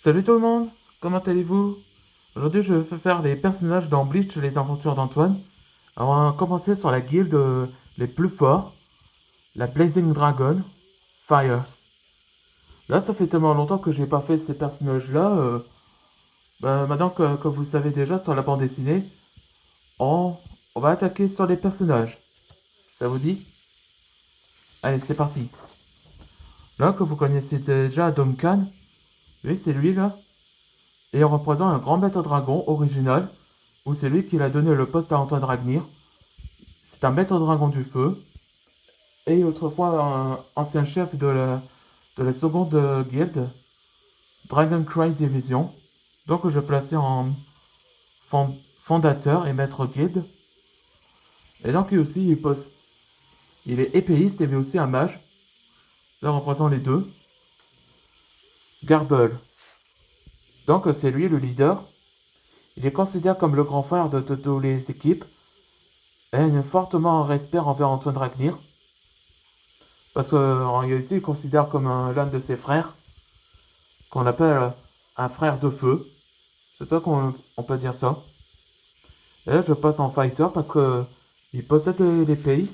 Salut tout le monde, comment allez-vous? Aujourd'hui je vais faire les personnages dans Bleach les aventures d'Antoine. Alors on va commencer sur la guilde les plus forts, la Blazing Dragon, Fires. Là ça fait tellement longtemps que j'ai pas fait ces personnages-là, maintenant que vous savez déjà sur la bande dessinée, on, on va attaquer sur les personnages. Ça vous dit? Allez c'est parti. Là que vous connaissez déjà Duncan, lui c'est lui là, et il représente un grand maître dragon original, où c'est lui qui a donné le poste à Antoine Dragnir. C'est un maître dragon du feu, et autrefois un ancien chef de la seconde guilde, Dragon Cry Division. Donc je plaçais en fondateur et maître guilde. Et donc lui aussi, il est épéiste et mais aussi un mage. Ça représente les deux. Garble. Donc c'est lui le leader. Il est considéré comme le grand frère de toutes les équipes. Et il a fortement respect envers Antoine Dragnir. Parce qu'en réalité, il considère comme l'un de ses frères, qu'on appelle un frère de feu. C'est ça qu'on peut dire ça. Et là, je passe en fighter parce que il possède les pays.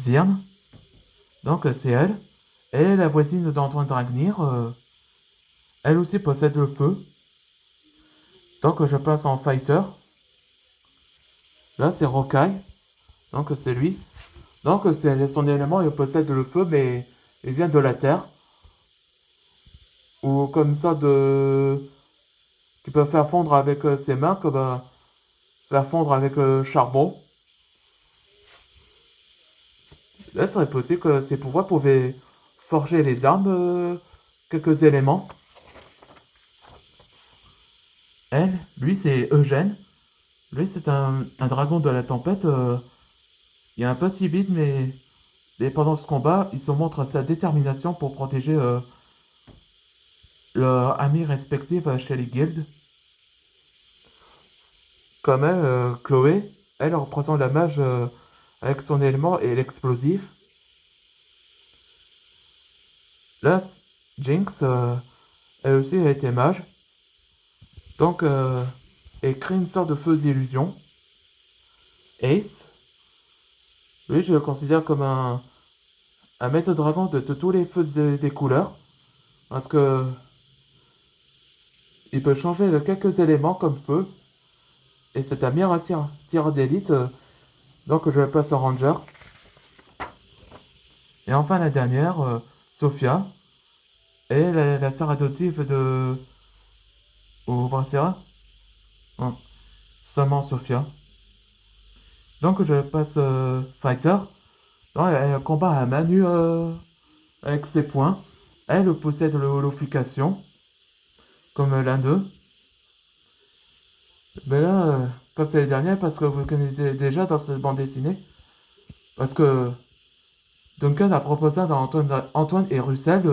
Virne. Donc, c'est elle. Elle est la voisine d'Antoine Dragnir. Elle aussi possède le feu. Donc, je passe en fighter. Là, c'est Rokai. Donc, c'est lui. Donc, c'est son élément. Il possède le feu, mais il vient de la terre. Ou comme ça, qui peut faire fondre avec ses mains, comme faire fondre avec charbon. Là, il serait possible que ses pouvoirs pouvaient forger les armes, quelques éléments. Elle, lui, c'est Eugène. Lui, c'est un dragon de la tempête. Il a un petit bide, mais pendant ce combat, il se montre sa détermination pour protéger leurs amis respectifs chez les guildes. Comme elle, Chloé, elle représente la mage avec son élément et l'explosif. Là, Jinx, elle aussi a été mage. Donc, elle crée une sorte de fausse illusion. Ace, lui, je le considère comme un maître dragon de tous les feux des couleurs. Parce que il peut changer de quelques éléments comme feu. Et c'est un meilleur tir d'élite. Donc, je le place en ranger. Et enfin, la dernière, Sophia. Elle est la sœur adoptive de. Ou Brancera. Non, seulement Sophia. Donc, je passe fighter. Non, elle combat à main nue avec ses poings. Elle possède l'holofication, comme l'un d'eux. Mais là, comme c'est les dernières, parce que vous le connaissez déjà dans cette bande dessinée. Parce que Duncan a proposé à Antoine et Russell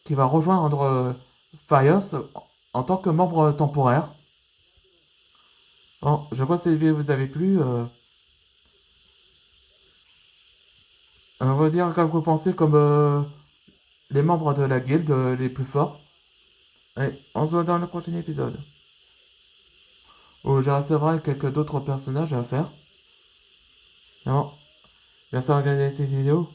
qui va rejoindre Fires en tant que membre temporaire. Bon, je vois que cette vidéo vous avez plu. On va dire comme vous pensez comme les membres de la guilde les plus forts. Allez, on se voit dans le prochain épisode. Où je recevoir quelques d'autres personnages à faire. Non, merci d'avoir regardé cette vidéo.